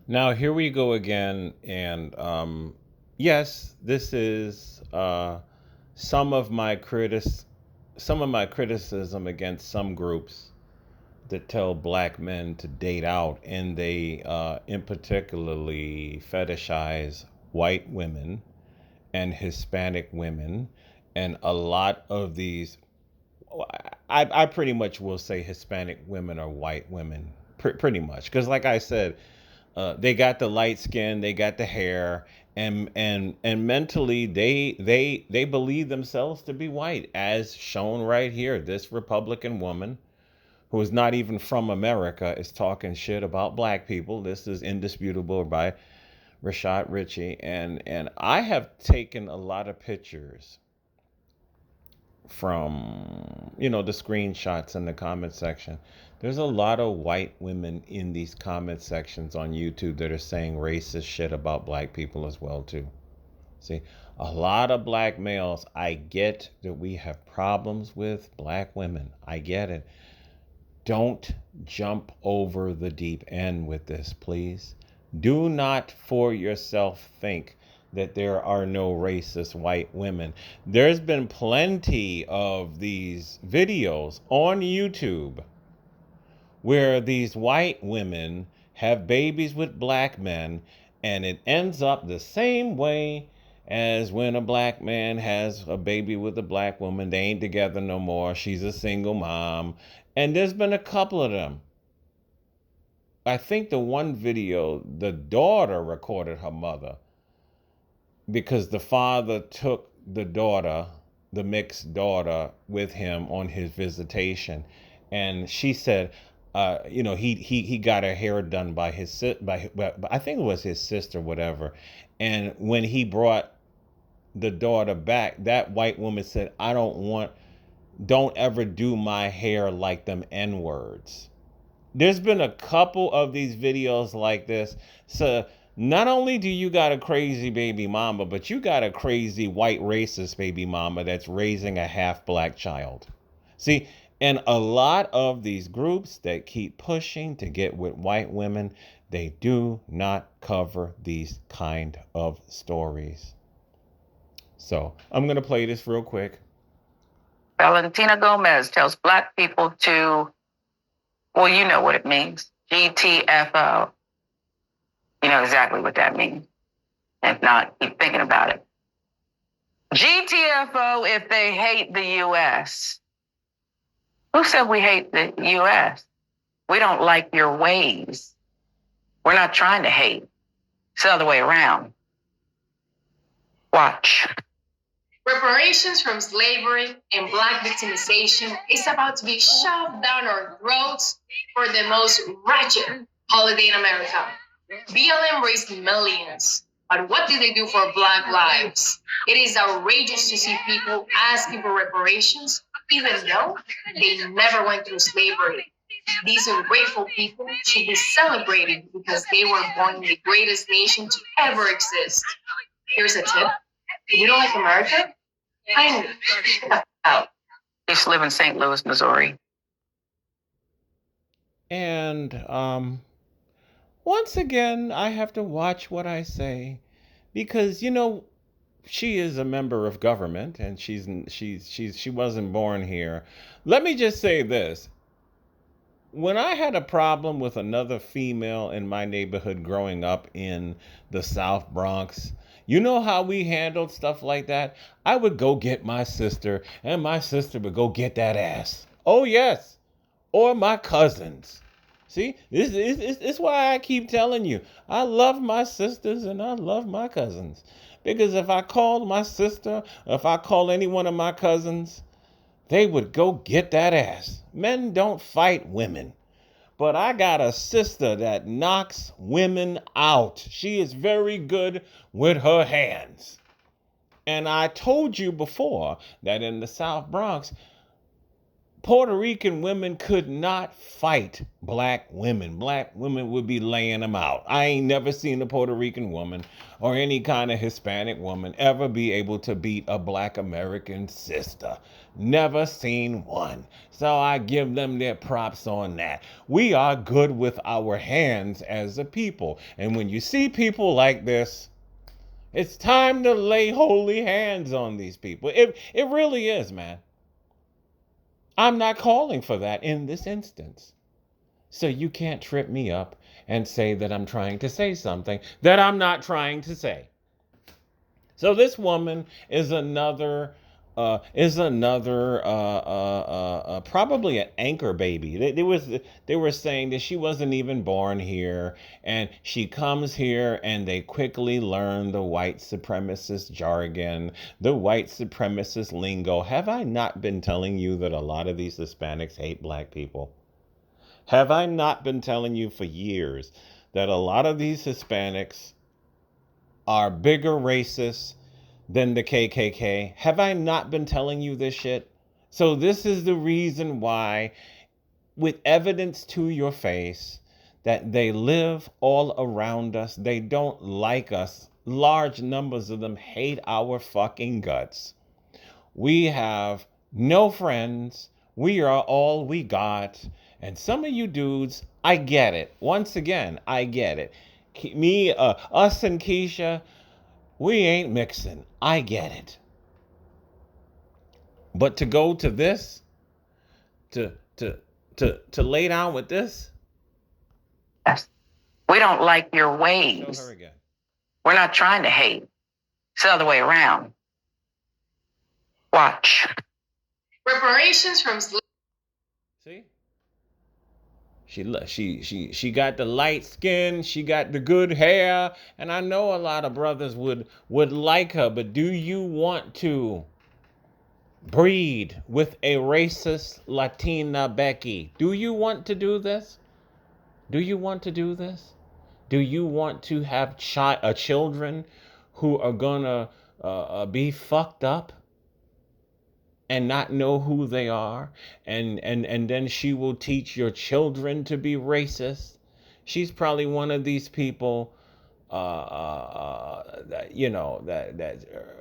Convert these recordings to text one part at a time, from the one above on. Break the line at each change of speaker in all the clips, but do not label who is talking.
Now here we go again, and yes, this is some of my some of my criticism against some groups that tell black men to date out, and they in particularly fetishize white women and Hispanic women, and a lot of these. I pretty much will say Hispanic women are white women, pretty much, because like I said, they got the light skin, they got the hair, and mentally they believe themselves to be white, as shown right here. This Republican woman, who is not even from America, is talking shit about black people. This is indisputable by Rashad Ritchie, and I have taken a lot of pictures from the screenshots in the comment section. There's a lot of white women in these comment sections on YouTube that are saying racist shit about black people as well too. See, a lot of black males, I get that we have problems with black women. I get it. Don't jump over the deep end with this, please. Do not for yourself think that there are no racist white women. There's been plenty of these videos on YouTube where these white women have babies with black men, and it ends up the same way as when a black man has a baby with a black woman. They ain't together no more. She's a single mom. And there's been a couple of them. I think the one video, the daughter recorded her mother because the father took the daughter, the mixed daughter, with him on his visitation, and she said, he got her hair done by by I think it was his sister, whatever, and when he brought the daughter back, that white woman said, don't ever do my hair like them N words. There's been a couple of these videos like this. So not only do you got a crazy baby mama, but you got a crazy white racist baby mama that's raising a half black child. See, and a lot of these groups that keep pushing to get with white women, they do not cover these kind of stories. So I'm going to play this real quick.
Valentina Gomez tells black people to, well, you know what it means. GTFO. You know exactly what that means. If not, keep thinking about it. GTFO if they hate the U.S. Who said we hate the U.S.? We don't like your ways. We're not trying to hate. It's the other way around. Watch.
Reparations from slavery and black victimization is about to be shoved down our throats for the most wretched holiday in America. BLM raised millions, but what do they do for black lives? It is outrageous to see people asking for reparations, even though they never went through slavery. These ungrateful people should be celebrated because they were born in the greatest nation to ever exist. Here's a tip. If you don't like America, I out.
They used to live in St. Louis, Missouri.
And once again, I have to watch what I say because she is a member of government, and she wasn't born here. Let me just say this. When I had a problem with another female in my neighborhood growing up in the South Bronx, you know how we handled stuff like that? I would go get my sister, and my sister would go get that ass. Oh, yes. Or my cousins. See, this is why I keep telling you, I love my sisters and I love my cousins. Because if I called my sister, if I call any one of my cousins, they would go get that ass. Men don't fight women. But I got a sister that knocks women out. She is very good with her hands. And I told you before that in the South Bronx, Puerto Rican women could not fight black women. Black women would be laying them out. I ain't never seen a Puerto Rican woman or any kind of Hispanic woman ever be able to beat a black American sister. Never seen one. So I give them their props on that. We are good with our hands as a people. And when you see people like this, it's time to lay holy hands on these people. It really is, man. I'm not calling for that in this instance. So you can't trip me up and say that I'm trying to say something that I'm not trying to say. So this woman is another probably an anchor baby. They were saying that she wasn't even born here, and she comes here and they quickly learn the white supremacist jargon, the white supremacist lingo. Have I not been telling you that a lot of these Hispanics hate black people? Have I not been telling you for years that a lot of these Hispanics are bigger racists than the KKK? Have I not been telling you this shit? So this is the reason why, with evidence to your face, that they live all around us. They don't like us. Large numbers of them hate our fucking guts. We have no friends. We are all we got. And some of you dudes, I get it. Once again, I get it. Us and Keisha, we ain't mixing. I get it. But to go to this, to lay down with this.
Yes. We don't like your ways.
Show her again.
We're not trying to hate. It's the other way around. Watch.
Reparations from
See? She got the light skin, she got the good hair, and I know a lot of brothers would like her, but do you want to breed with a racist Latina Becky? Do you want to do this? Do you want to do this? Do you want to have children who are gonna be fucked up and not know who they are, and then she will teach your children to be racist? She's probably one of these people that's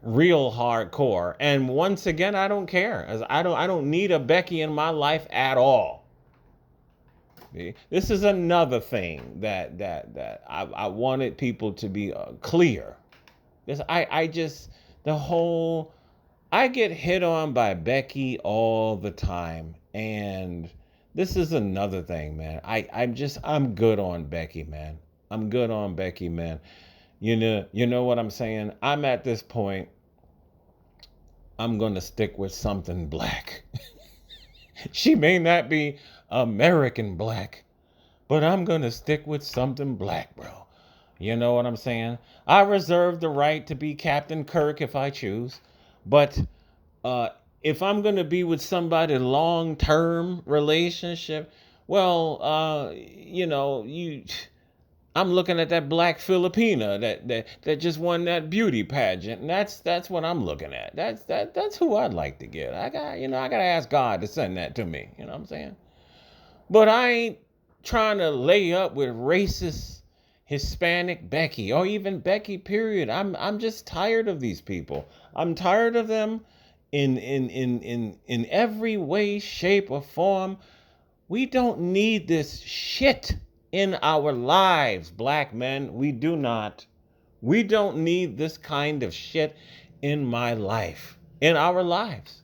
real hardcore. And once again, I don't care, as I don't need a Becky in my life at all. This is another thing that I wanted people to be clear. This I just the whole I get hit on by Becky all the time, and this is another thing, man. I'm good on Becky, man. I'm good on Becky, man. You know what I'm saying? I'm at this point. I'm gonna stick with something black. She may not be American black, but I'm gonna stick with something black, bro. You know what I'm saying? I reserve the right to be Captain Kirk if I choose, but uh, if I'm gonna be with somebody long-term relationship, well, I'm looking at that black Filipina that just won that beauty pageant, and that's what I'm looking at. That's who I'd like to get. I gotta ask God to send that to me. You know what I'm saying? But I ain't trying to lay up with racist Hispanic Becky, or even Becky, period. I'm just tired of these people. I'm tired of them in every way, shape, or form. We don't need this shit in our lives, black men. We do not. We don't need this kind of shit in my life, in our lives.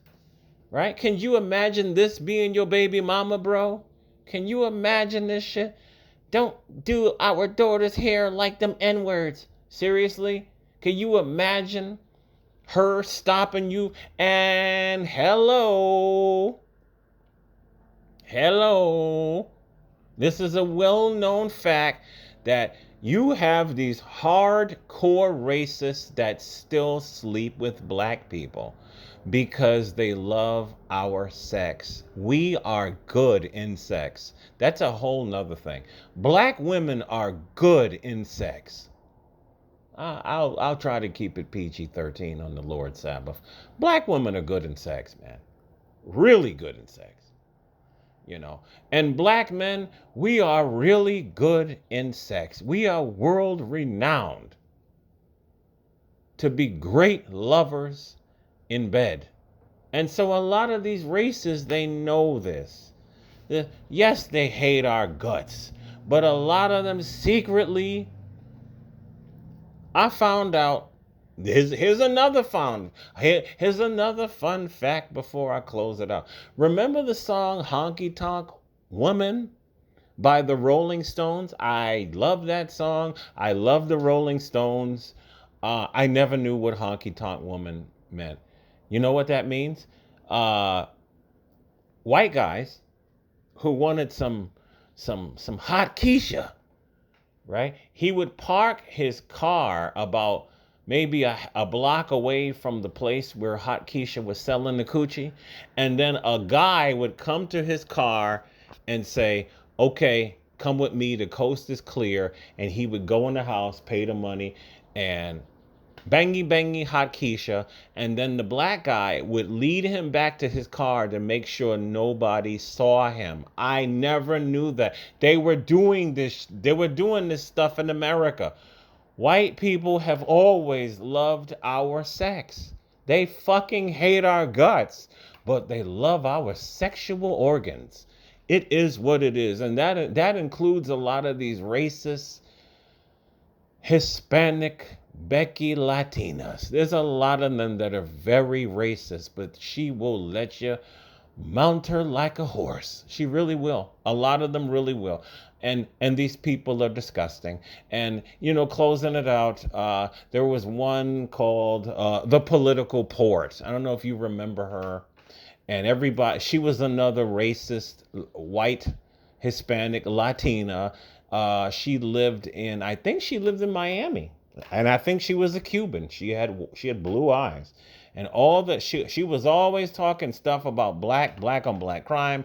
Right? Can you imagine this being your baby mama, bro? Can you imagine this shit? Don't do our daughter's hair like them N-words. Seriously? Can you imagine her stopping you and hello? Hello? This is a well-known fact that you have these hardcore racists that still sleep with black people because they love our sex. We are good in sex. That's a whole nother thing. Black women are good in sex. I'll try to keep it PG-13 on the Lord's Sabbath. Black women are good in sex, man. Really good in sex. you know. And black men, we are really good in sex. We are world renowned to be great lovers in bed. And so a lot of these races, they know this. Yes, they hate our guts, but a lot of them secretly, I found out. Here's another here's another fun fact before I close it out. Remember the song Honky Tonk Woman by the Rolling Stones? I love that song. I love the Rolling Stones. I never knew what honky tonk woman meant. You know what that means? Uh, White guys who wanted some hot Keisha, right? He would park his car about maybe a block away from the place where Hot Keisha was selling the coochie. And then a guy would come to his car and say, okay, come with me. The coast is clear. And he would go in the house, pay the money, and bangy bangy Hot Keisha. And then the black guy would lead him back to his car to make sure nobody saw him. I never knew that they were doing this. They were doing this stuff in America. White people have always loved our sex. They fucking hate our guts, but they love our sexual organs. It is what it is. And that includes a lot of these racist Hispanic, Becky Latinas. There's a lot of them that are very racist, but she will let you mount her like a horse. She really will. A lot of them really will. And these people are disgusting. And closing it out, there was one called The Political Port. I don't know if you remember her. And everybody, she was another racist white Hispanic Latina. She lived in, I think she lived in Miami, and I think she was a Cuban. She had blue eyes, and all that she was always talking stuff about black on black crime.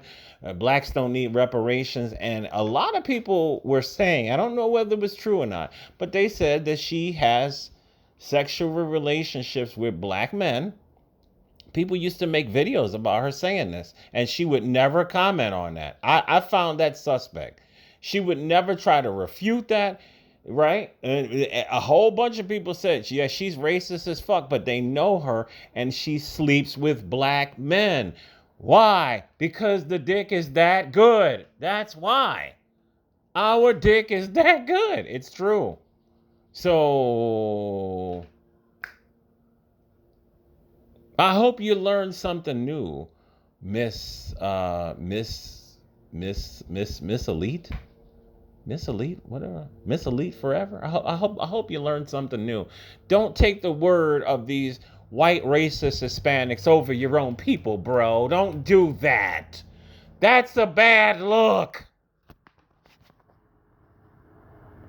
Blacks don't need reparations, and a lot of people were saying, I don't know whether it was true or not, but they said that she has sexual relationships with black men. People used to make videos about her saying this, and she would never comment on that. I found that suspect. She would never try to refute that, right? And a whole bunch of people said, yeah, she's racist as fuck, but they know her, and she sleeps with black men. Why? Because the dick is that good. That's why. Our dick is that good. It's true. So I hope you learned something new, Miss Elite, Miss Elite, whatever, Miss Elite forever. I hope you learned something new. Don't take the word of these white racist Hispanics over your own people, bro. Don't do that. That's a bad look.